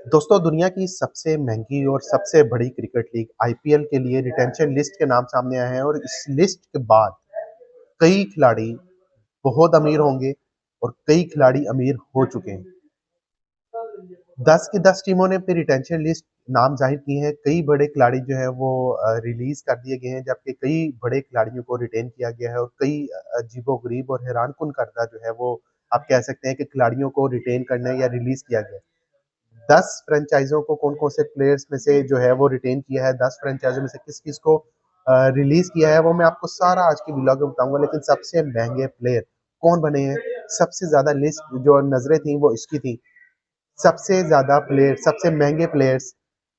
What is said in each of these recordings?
दोस्तों दुनिया की सबसे महंगी और सबसे बड़ी क्रिकेट लीग आईपीएल के लिए रिटेंशन लिस्ट के नाम सामने आए हैं और इस लिस्ट के बाद कई खिलाड़ी बहुत अमीर होंगे और कई खिलाड़ी अमीर हो चुके हैं। 10 की 10 टीमों ने अपनी रिटेंशन लिस्ट नाम जाहिर की है। कई बड़े खिलाड़ी जो है वो रिलीज कर दिए गए हैं, जबकि कई बड़े खिलाड़ियों को रिटेन किया गया है और कई अजीबोगरीब और हैरानकुन करदा जो है वो आप कह सकते हैं कि खिलाड़ियों को रिटेन करने या रिलीज किया गया है। 10 फ्रेंचाइजों को कौन-कौन से प्लेयर्स में से जो है वो रिटेन किया है, 10 फ्रेंचाइजों में से किस-किस को रिलीज़ किया है, वो मैं आपको सारा आज की व्लॉग में बताऊँगा। लेकिन सबसे महँगे प्लेयर कौन बने हैं, सबसे ज़्यादा लिस्ट जो नज़रें थी वो इसकी थी। सबसे ज़्यादा प्लेयर, सबसे महँगे प्लेयर्स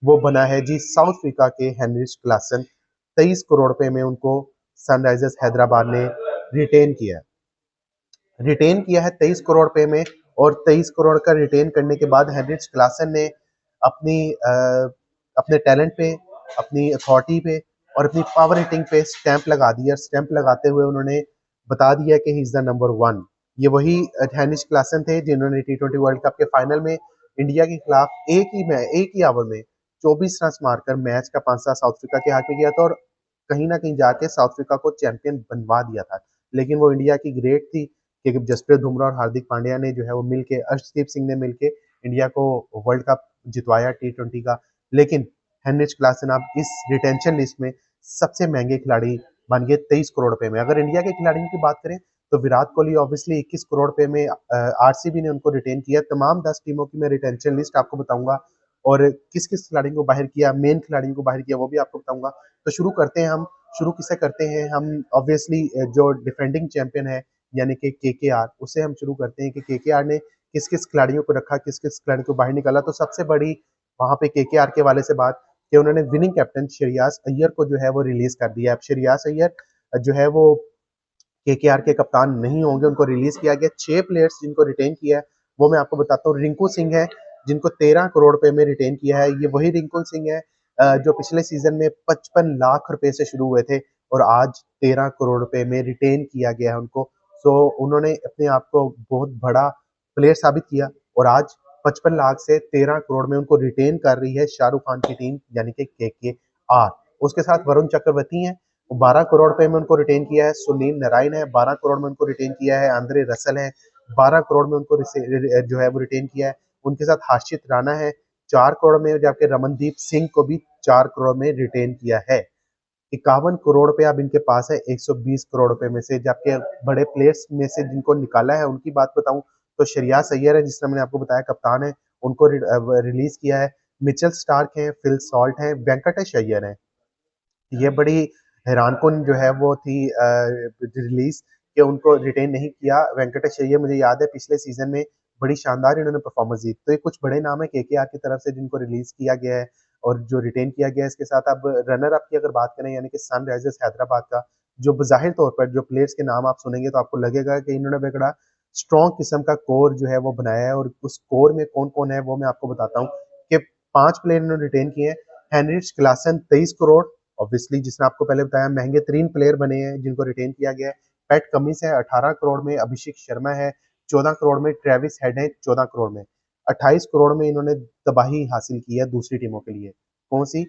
वो बना है जी साउथ अफ्रीका के हेनरिच क्लासन। 23 करोड़ रुपए में उनको सनराइजर्स हैदराबाद ने रिटेन किया है। रिटेन किया है 23 करोड़ रुपए में और 23 करोड़ का रिटेन करने के बाद हेनरिच क्लासन ने अपनी अपने टैलेंट पे, अपनी अथॉरिटी पे और अपनी पावर हिटिंग पे स्टैंप लगा दिया। स्टैंप लगाते हुए उन्होंने बता दिया कि he is the number one. ये वही हेनिश क्लासन थे जिन्होंने टी20 वर्ल्ड कप के फाइनल में इंडिया के खिलाफ एक ही ओवर में 24 रन मारकर मैच का पांचवा साउथ अफ्रीका के हाथ में गया था और कहीं ना कहीं जाके साउथ अफ्रीका को चैंपियन बनवा दिया था। लेकिन वो इंडिया की ग्रेट थी कि जसप्रीत बुमराह और हार्दिक पांड्या ने जो है वो मिलके, अर्शदीप सिंह ने मिलके इंडिया को वर्ल्ड कप जितवाया टी20 का। लेकिन हेनरिच क्लासन अब इस रिटेंशन लिस्ट में सबसे महंगे खिलाड़ी बन गए 23 करोड़ रुपए में। अगर इंडिया के खिलाड़ियों की बात करें तो विराट कोहली ऑब्वियसली 21 करोड़ रुपए में आरसीबी ने उनको रिटेन किया। तमाम 10 टीमों की मैं रिटेंशन लिस्ट आपको बताऊंगा और किस किस खिलाड़ियों को बाहर किया, मेन खिलाड़ियों को बाहर किया, वो भी आपको बताऊंगा। तो शुरू करते हैं हम। शुरू किससे करते हैं हम? ऑब्वियसली जो डिफेंडिंग चैंपियन है यानी कि केकेआर, उससे हम शुरू करते हैं कि केकेआर ने किस किस खिलाड़ियों को रखा, किस किस खिलाड़ियों को बाहर निकाला। तो सबसे बड़ी वहां पे केकेआर के वाले से बात कि उन्होंने विनिंग कैप्टन श्रेयास अय्यर को जो है वो रिलीज कर दिया। अब श्रेयास अय्यर जो है वो केकेआर के कप्तान नहीं होंगे, उनको रिलीज किया गया। 6 प्लेयर्स जिनको रिटेन किया है वो मैं आपको बताता हूँ। रिंकू सिंह है जिनको 13 करोड़ रुपए में रिटेन किया है। ये वही रिंकू सिंह है जो पिछले सीजन में 55 लाख रुपए से शुरू हुए थे और आज 13 करोड़ रुपए में रिटेन किया गया है उनको। सो उन्होंने अपने आप को बहुत बड़ा प्लेयर साबित किया और आज 55 लाख से 13 करोड़ में उनको रिटेन कर रही है शाहरुख खान की टीम यानी कि केकेआर। उसके साथ वरुण चक्रवर्ती हैं, 12 करोड़ रुपए में उनको रिटेन किया है। सुनील नारायण है, 12 करोड़ में उनको रिटेन किया है। आंद्रे रसल है, 12 करोड़ में उनको जो है वो रिटेन किया है। उनके साथ हर्षित राणा है 4 करोड़ में, जबकि रमनदीप सिंह को भी 4 करोड़ में रिटेन किया है। 51 करोड़ रुपए अब इनके पास है 120 करोड़ रुपए में से। जबकि बड़े प्लेयर्स में से जिनको निकाला है उनकी बात बताऊं तो श्रेयास अय्यर है, जिस तरह मैंने आपको बताया कप्तान है, उनको रिलीज किया है। मिचेल स्टार्क है, फिल सॉल्ट है, वेंकटेश अय्यर है। ये बड़ी हैरानकुन जो है वो थी रिलीज कि उनको रिटेन नहीं किया। वेंकटेश अय्यर मुझे याद है पिछले सीजन में बड़ी शानदार इन्होंने परफॉर्मेंस दी। तो ये कुछ बड़े नाम है केकेआर की तरफ से जिनको रिलीज किया गया है और जो रिटेन किया गया है। इसके साथ अब रनर अप की अगर बात करें यानी कि सनराइजर्स हैदराबाद का, जो बजाहिर तौर पर जो प्लेयर्स के नाम आप सुनेंगे तो आपको लगेगा कि इन्होंने बड़ा स्ट्रॉन्ग किस्म का कोर जो है वो बनाया है। और उस कोर में कौन कौन है वो मैं आपको बताता हूँ कि 5 प्लेयर इन्होंने रिटेन किए हैं। हेनरिच क्लासन 23 करोड़, ऑब्वियसली जिसने आपको पहले बताया महंगे 3 प्लेयर बने हैं जिनको रिटेन किया गया है। पैट कमिंस है 18 करोड़ में, अभिषेक शर्मा है 14 करोड़ में, ट्रेविस हेड है 14 करोड़ में। 28 करोड़ में इन्होंने तबाही हासिल की है दूसरी टीमों के लिए। कौन सी?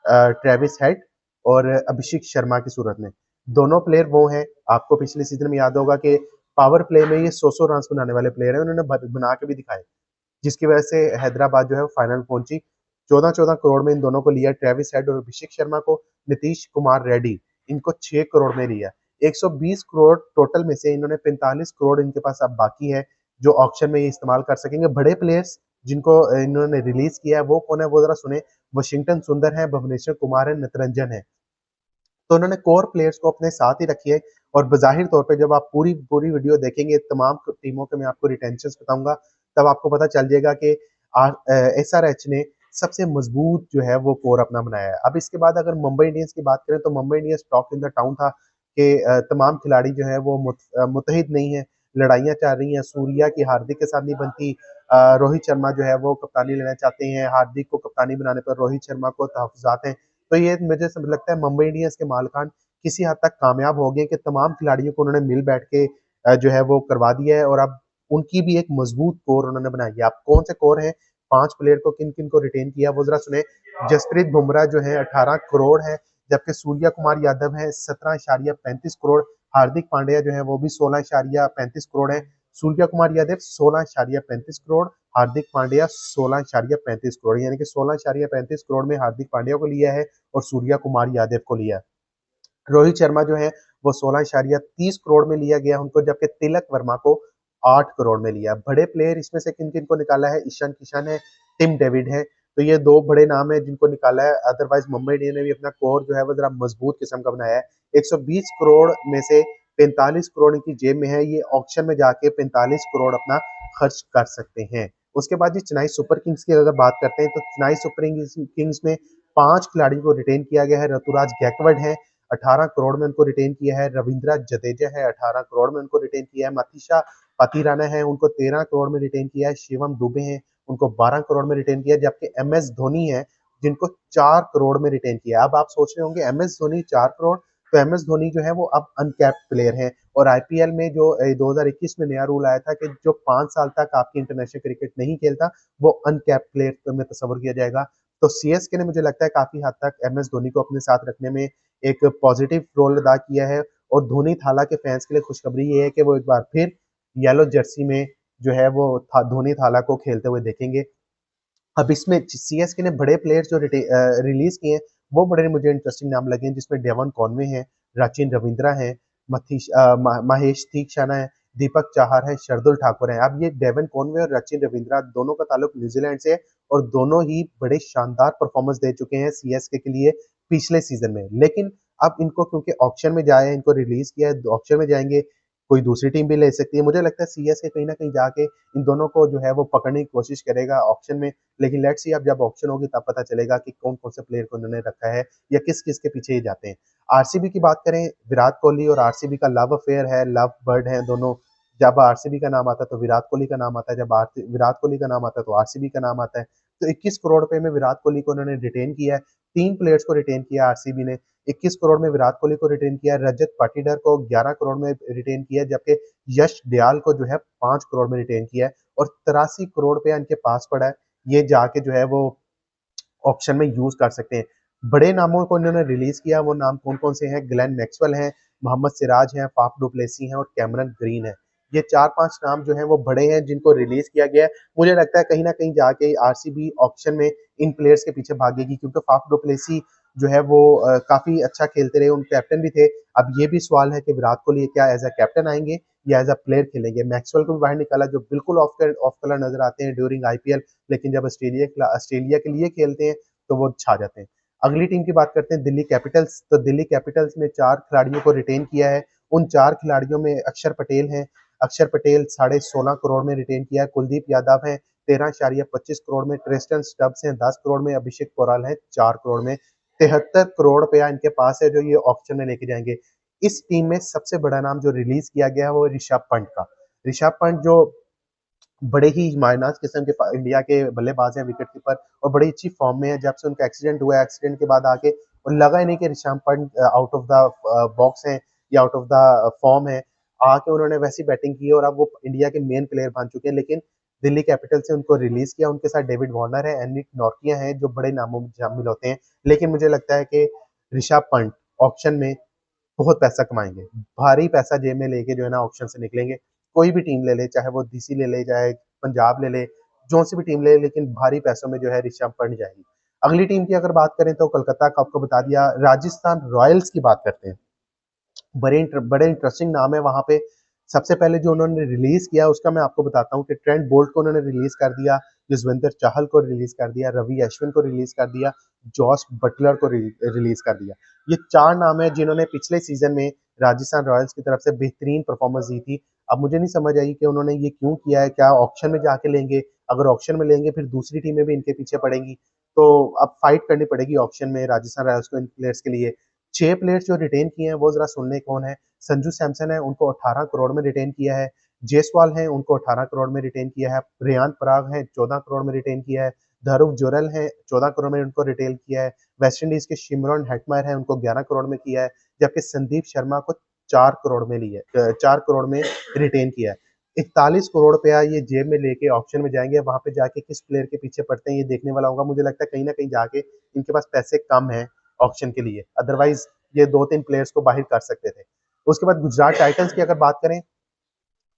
ट्रेविस हेड और अभिषेक शर्मा की सूरत में। दोनों प्लेयर वो हैं, आपको पिछले सीजन में याद होगा कि पावर प्ले में ये 100 रन बनाने वाले प्लेयर हैं, उन्होंने बना के भी दिखाए, जिसकी वजह से हैदराबाद जो है फाइनल पहुंची। 14-14 करोड़ में इन दोनों को लिया, ट्रेविस हेड और अभिषेक शर्मा को। नीतीश कुमार रेड्डी इनको 6 करोड़ में लिया। 120 करोड़ टोटल में से इन्होंने 45 करोड़ इनके पास अब बाकी है जो ऑक्शन में ये इस्तेमाल कर सकेंगे। बड़े प्लेयर्स जिनको इन्होंने रिलीज किया है वो कौन है वो जरा सुने। वशिंगटन सुंदर है, भुवनेश्वर कुमार है, नटरंजन है। तो उन्होंने कोर प्लेयर्स को अपने साथ ही रखी है और बज़ाहिर तौर पे जब आप पूरी पूरी वीडियो देखेंगे तमाम टीमों के मैं आपको रिटेंशंस बताऊंगा, तब आपको पता चल जाएगा कि एसआरएच ने सबसे मजबूत जो है वो कोर अपना बनाया है। अब इसके बाद अगर मुंबई इंडियंस की बात करें तो Mumbai Indians talk in the town था कि तमाम खिलाड़ी जो है वो मुतहिद नहीं है, लड़ाइयां चल रही हैं। सूर्या की हार्दिक के साथ नहीं बनती। रोहित शर्मा जो है वो कप्तानी लेना चाहते हैं, हार्दिक को कप्तानी बनाने पर रोहित शर्मा को तहफात हैं। तो ये मुझे सब लगता है मुंबई इंडियंस के मालिकान किसी हद तक कामयाब हो गए कि तमाम खिलाड़ियों को उन्होंने मिल बैठ के जो है वो करवा दिया है और अब उनकी भी एक मजबूत कोर उन्होंने बनाई है। अब कौन से कोर है? 5 प्लेयर को किन-किन को रिटेन किया वो ज़रा सुने। जसप्रीत बुमराह जो है 18 करोड़ है, जबकि सूर्या कुमार यादव है 17.35 करोड़, हार्दिक पांड्या जो है वो भी 16.35 करोड़ है। सूर्या कुमार यादव 16.35 करोड़, हार्दिक पांड्या 16.35 करोड़, यानी कि 16.35 करोड़ में हार्दिक पांड्या को लिया है और सूर्या कुमार यादव को लिया है। रोहित शर्मा जो है वो 16.30 करोड़ में लिया गया उनको, जबकि तिलक वर्मा को 8 करोड़ में लिया। बड़े प्लेयर इसमें से किन किन को निकाला है? ईशान किशन है, टिम डेविड है, तो ये दो बड़े नाम है जिनको निकाला है। अदरवाइज मुंबई इंडियंस ने भी अपना कोर जो है वो जरा मजबूत किस्म का बनाया है। 120 करोड़ में से 45 करोड़ इनकी जेब में है, ये ऑक्शन में जाके 45 करोड़ अपना खर्च कर सकते हैं। उसके बाद जी चेन्नई सुपर किंग्स की अगर बात करते हैं तो चेन्नई सुपर किंग्स में 5 खिलाड़ियों को रिटेन किया गया है। ऋतुराज गैकवर्ड है, 18 करोड़ में उनको रिटेन किया है। रविंद्र जडेजा है, 18 करोड़ में उनको रिटेन किया है। मथीशा पातिराना है, उनको 13 करोड़ में रिटेन किया है। शिवम दुबे हैं, उनको 12 करोड़ में रिटेन किया है। जबकि एम एस धोनी है जिनको 4 करोड़ में रिटेन किया। अब आप सोच रहे होंगे एम एस धोनी 4 करोड़, तो एम एस धोनी जो है वो अब अनकैप्ड प्लेयर है। और आईपीएल में जो 2021 में नया रूल आया था कि जो 5 साल तक आपकी इंटरनेशनल क्रिकेट नहीं खेलता वो अनकैप्ड प्लेयर में तस्वर किया जाएगा। तो सीएसके ने मुझे लगता है काफी हद तक एम एस धोनी को अपने साथ रखने में एक पॉजिटिव रोल अदा किया है। और धोनी थाला के फैंस के लिए खुशखबरी ये है कि वो एक बार फिर येलो जर्सी में जो है वो धोनी थाला को खेलते हुए देखेंगे। अब इसमें सीएसके ने बड़े प्लेयर्स जो रिलीज किए हैं वो बड़े मुझे इंटरेस्टिंग नाम लगे हैं, जिसमें डेवन कॉनवे है, राचिन रविंद्रा है, महेश तीक्षाना है, दीपक चाहर है, शरदुल ठाकुर है। अब ये डेवन कॉनवे और राचिन रविंद्रा दोनों का ताल्लुक न्यूजीलैंड से है और दोनों ही बड़े शानदार परफॉर्मेंस दे चुके हैं सीएसके के लिए पिछले सीजन में। लेकिन अब इनको क्योंकि ऑक्शन में जाए, इनको रिलीज किया है, ऑक्शन में जाएंगे, कोई दूसरी टीम भी ले सकती है। मुझे लगता है सीएसके कहीं ना कहीं जाके इन दोनों को जो है वो पकड़ने की कोशिश करेगा ऑक्शन में। लेकिन लेट्स सी अब जब ऑक्शन होगी तब पता चलेगा कि कौन कौन से प्लेयर को उन्होंने रखा है या किस किस के पीछे ये जाते हैं। आरसीबी की बात करें, विराट कोहली और आरसीबी का लव अफेयर है, लव बर्ड है दोनों। जब आरसीबी का नाम आता है तो विराट कोहली का नाम आता है, जब विराट कोहली का नाम आता है तो आरसीबी का नाम आता है। तो 21 करोड़ रुपए में विराट कोहली को उन्होंने रिटेन किया है। 3 प्लेयर्स को रिटेन किया आरसीबी ने। 21 करोड़ में विराट कोहली को रिटेन किया, रजत पाटीदार को 11 करोड़ में रिटेन किया, जबकि यश दयाल को जो है 5 करोड़ में रिटेन किया है। और 83 करोड़ रुपया इनके पास पड़ा है, ये जाके जो है वो ऑप्शन में यूज कर सकते हैं। बड़े नामों को इन्होंने रिलीज किया, वो नाम कौन कौन से हैं? ग्लेन मैक्सवेल हैं, मोहम्मद सिराज हैं, फाफ डुप्लेसी हैं और कैमरन ग्रीन है। ये 4-5 नाम जो हैं वो बड़े हैं जिनको रिलीज किया गया है। मुझे लगता है कहीं ना कहीं जाके आरसीबी ऑप्शन में इन प्लेयर्स के पीछे भागेगी, क्योंकि फाफ डुप्लेसी जो है वो काफी अच्छा खेलते रहे, उन कैप्टन भी थे। अब ये भी सवाल है कि विराट कोहली क्या एज अ कैप्टन आएंगे या एज अ प्लेयर खेलेंगे। मैक्सवेल को भी बाहर निकाला जो बिल्कुल ऑफ कलर नजर आते हैं ड्यूरिंग आईपीएल, लेकिन जब ऑस्ट्रेलिया के लिए खेलते हैं तो वो छा जाते हैं। अगली टीम की बात करते हैं दिल्ली कैपिटल्स। तो दिल्ली कैपिटल्स में 4 खिलाड़ियों को रिटेन किया है। उन 4 खिलाड़ियों में अक्षर पटेल हैं, अक्षर पटेल 16.5 करोड़ में रिटेन किया है। कुलदीप यादव है 13.25 करोड़ में। ट्रिस्टन स्टब्स हैं 10 करोड़ में। अभिषेक पोराल है 4 करोड़ में। 73 करोड़ रुपया इनके पास है जो ये ऑप्शन में लेके जाएंगे। इस टीम में सबसे बड़ा नाम जो रिलीज किया गया है वो ऋषभ पंत का। ऋषभ पंत जो बड़े ही मायनाज किस्म के इंडिया के बल्लेबाज हैं, विकेट कीपर, और बड़ी अच्छी फॉर्म में है। जब से उनका एक्सीडेंट हुआ है, एक्सीडेंट के बाद आके और लगा ही नहीं कि Rishabh Pant out of the box है या आउट ऑफ द फॉर्म है। आके उन्होंने वैसी बैटिंग की और अब वो इंडिया के मेन प्लेयर बन चुके हैं। लेकिन दिल्ली कैपिटल से उनको रिलीज किया, उनके साथ डेविड वार्नर है, एनिक नॉर्किया है जो बड़े नामों में शामिल होते हैं। लेकिन मुझे लगता है कि ऋषभ पंत ऑप्शन में बहुत पैसा कमाएंगे, भारी पैसा जेब में लेके जो है ना ऑप्शन से निकलेंगे। कोई भी टीम ले ले, चाहे वो डीसी ले ले, चाहे पंजाब ले ले, जो सी भी टीम ले ले, लेकिन भारी पैसों में जो है ऋषभ पंत जाएगी। अगली टीम की अगर बात करें तो कोलकाता का आपको बता दिया। राजस्थान रॉयल्स की बात करते हैं, बड़े इंटरेस्टिंग नाम है वहां पे। सबसे पहले जो उन्होंने रिलीज किया उसका मैं आपको बताता हूँ कि ट्रेंट बोल्ट को उन्होंने रिलीज कर दिया, युजवेंद्र चाहल को रिलीज कर दिया, रवि अश्विन को रिलीज कर दिया, जॉस बटलर को रिलीज कर दिया। ये 4 नाम है जिन्होंने पिछले सीजन में राजस्थान रॉयल्स की तरफ से बेहतरीन परफॉर्मेंस दी थी। अब मुझे नहीं समझ आई कि उन्होंने ये क्यों किया है, क्या ऑक्शन में जाके लेंगे? अगर ऑक्शन में लेंगे फिर दूसरी टीमें भी इनके पीछे पड़ेंगी, तो अब फाइट करनी पड़ेगी ऑक्शन में राजस्थान रॉयल्स को इन प्लेयर्स के लिए। 6 प्लेयर्स जो रिटेन किए हैं वो जरा सुनने कौन है। संजू सैमसन है, उनको 18 करोड़ में रिटेन किया है। जेसवाल है, उनको 18 करोड़ में रिटेन किया है। रियान पराग है, 14 करोड़ में रिटेन किया है। ध्रुव जुरल है, 14 करोड़ में उनको रिटेन किया है। वेस्ट इंडीज के शिमरन हेटमायर है, उनको 11 करोड़ में किया है। जबकि संदीप शर्मा को 4 करोड़ में लिया, 4 करोड़ में रिटेन किया है। 41 करोड़ रुपया ये जेब में लेके ऑक्शन में जाएंगे। वहां पे जाके किस प्लेयर के पीछे पड़ते हैं ये देखने वाला होगा। मुझे लगता है कहीं ना कहीं जाके इनके पास पैसे कम है ऑक्शन के लिए, अदरवाइज ये 2-3 प्लेयर्स को बाहर कर सकते थे। उसके बाद गुजरात टाइटंस की अगर बात करें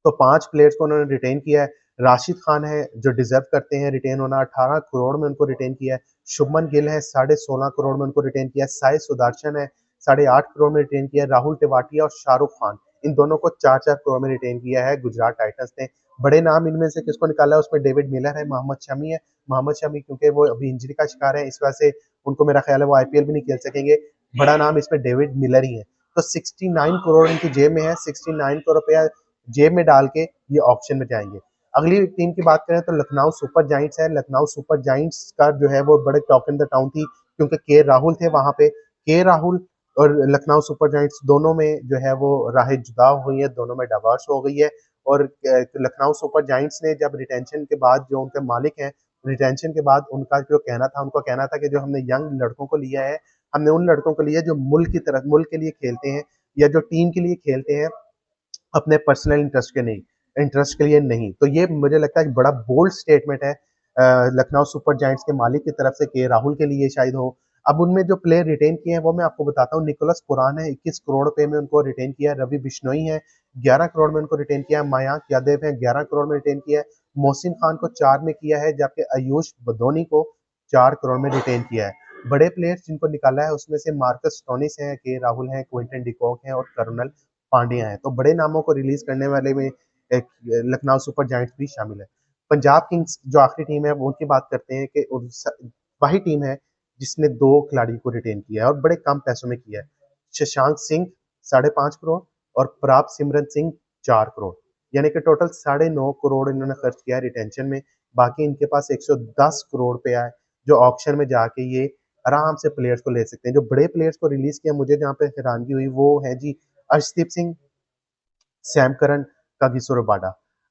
तो 5 प्लेयर्स को उन्होंने रिटेन किया है। राशिद खान है जो डिजर्व करते हैं रिटेन होना, 18 करोड़ में उनको रिटेन किया है। शुभमन गिल है 16.5 करोड़ में उनको रिटेन किया है। साई सुदर्शन है 8.5 करोड़ में रिटेन किया है। राहुल टेवाटिया और शाहरुख खान, इन दोनों को 4-4 करोड़ में रिटेन किया है गुजरात टाइटंस ने। बड़े नाम इनमें से किसको निकाला है, उसमें डेविड मिलर है, मोहम्मद शमी है। मोहम्मद शमी क्योंकि वो अभी इंजरी का शिकार है, इस वजह से उनको मेरा ख्याल है वो आईपीएल भी नहीं खेल सकेंगे। बड़ा नाम इसमें डेविड मिलर ही है। तो 69 करोड़ इनकी जेब में है, 69 करोड़ रुपया जेब में डाल के ये ऑप्शन में जाएंगे। अगली टीम की बात करें तो लखनऊ सुपर जाइंट्स है। लखनऊ सुपर जाइंट्स का जो है वो बड़े टॉक इन द टाउन थी, क्योंकि के राहुल थे वहां पे। के राहुल और लखनऊ सुपर जाइंट्स दोनों में जो है वो राहें जुदा हुई है, दोनों में डाइवर्स हो गई है। और लखनऊ सुपर जाइंट्स ने जब रिटेंशन के बाद, जो उनके मालिक हैं, रिटेंशन के बाद उनका जो कहना था, उनको कहना था कि जो हमने यंग लड़कों को लिया है, हमने उन लड़कों को लिया जो मुल्क की तरफ, मुल्क के लिए खेलते हैं या जो टीम के लिए खेलते हैं, अपने पर्सनल इंटरेस्ट के नहीं, इंटरेस्ट के लिए नहीं। तो ये मुझे लगता है कि बड़ा बोल्ड स्टेटमेंट है लखनऊ सुपर जायंट्स के मालिक की तरफ से, के राहुल के लिए शायद हो। अब उनमें जो प्लेयर रिटेन किए हैं वो मैं आपको बताता हूँ। निकोलस पुरान है, 21 करोड़ रुपए में उनको रिटेन किया है। रवि बिश्नोई है, 11 करोड़ में उनको रिटेन किया है। मयांक यादव है, 11 करोड़ में रिटेन किया है। मोहसिन खान को 4 में किया है, जबकि आयुष बदोनी को 4 करोड़ में रिटेन किया है। बड़े प्लेयर्स जिनको निकाला है उसमें से मार्कस स्टोनिस है, के राहुल है, क्विंटन डिकॉक है और कर्नल पांड्या है। तो बड़े नामों को रिलीज करने वाले में एक लखनऊ सुपर जायंट्स भी शामिल है। पंजाब किंग्स जो आखिरी टीम है वो उनकी बात करते हैं कि वही टीम है जिसने 2 खिलाड़ी को रिटेन किया है और बड़े कम पैसों में किया है। शशांक सिंह 5.5 करोड़ और प्राप सिमरन सिंह 4 करोड़, यानी कि टोटल 9.5 करोड़ इन्होंने खर्च किया है रिटेंशन में। बाकी इनके पास 110 करोड़ रुपया है जो ऑक्शन में जाके ये आराम से प्लेयर्स को ले सकते हैं। जो बड़े प्लेयर्स को रिलीज किया, मुझे जहाँ पे हैरानगी हुई वो है जी Arshdeep Singh, Sam Curran, Kagiso Rabada.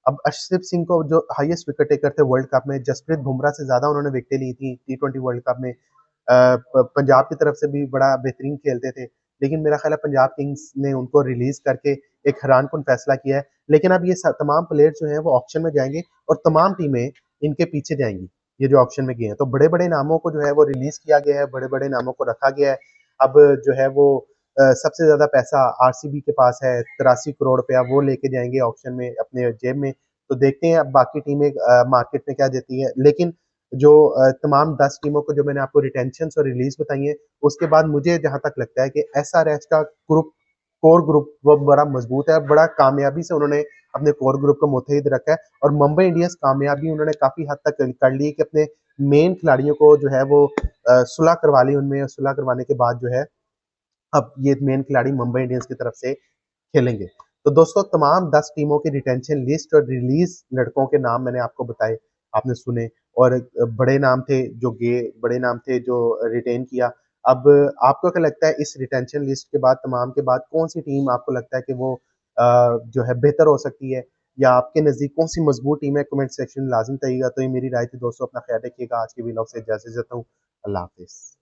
अब अर्शदीप सिंह को जो हाईएस्ट विकेट टेकर थे वर्ल्ड कप में, जसप्रीत बुमराह से ज्यादा उन्होंने विकेटें ली थी टी20 वर्ल्ड कप में। पंजाब की तरफ से भी बड़ा बेहतरीन खेलते थे, लेकिन मेरा ख्याल है पंजाब किंग्स ने उनको रिलीज करके एक हैरानकुन फैसला किया है। लेकिन अब ये तमाम प्लेयर जो हैं वो ऑप्शन में जाएंगे और तमाम टीमें इनके पीछे जाएंगी, ये जो ऑप्शन में गए हैं। तो बड़े बड़े नामों को जो है वो रिलीज किया गया है, बड़े बड़े नामों को रखा गया है। अब जो है वो सबसे ज्यादा पैसा आरसीबी के पास है, 83 करोड़ रुपया वो लेके जाएंगे ऑप्शन में अपने जेब में। तो देखते हैं अब बाकी टीमें मार्केट में क्या देती है। लेकिन जो तमाम 10 टीमों को जो मैंने आपको रिटेंशन और रिलीज बताई है, उसके बाद मुझे जहां तक लगता है कि एसआरएच का ग्रुप, कोर ग्रुप वो बड़ा मजबूत है, बड़ा कामयाबी से उन्होंने अपने कोर ग्रुप को मुतहद रखा है। और मुंबई इंडियंस कामयाबी उन्होंने काफी हद तक कर ली कि अपने मेन खिलाड़ियों को जो है वो सुलह करवा ली उनमें, सुलह करवाने के बाद जो है अब ये मेन खिलाड़ी मुंबई इंडियंस की तरफ से खेलेंगे। तो दोस्तों तमाम 10 टीमों की रिटेंशन लिस्ट और रिलीज लड़कों के नाम मैंने आपको बताए, आपने सुने। और बड़े नाम थे जो गए, बड़े नाम थे जो रिटेन किया। अब आपको क्या लगता है इस रिटेंशन लिस्ट के बाद, तमाम के बाद, कौन सी टीम आपको लगता है कि वो जो है बेहतर हो सकती है, या आपके नज़दीक कौन सी मजबूत टीम है? कमेंट सेक्शन में लाजिम बताइएगा। तो ये मेरी राय थी दोस्तों, अपना ख्याल रखिएगा। आज के व्लॉग से इजाज़त देता हूँ। अल्लाह हाफिज़।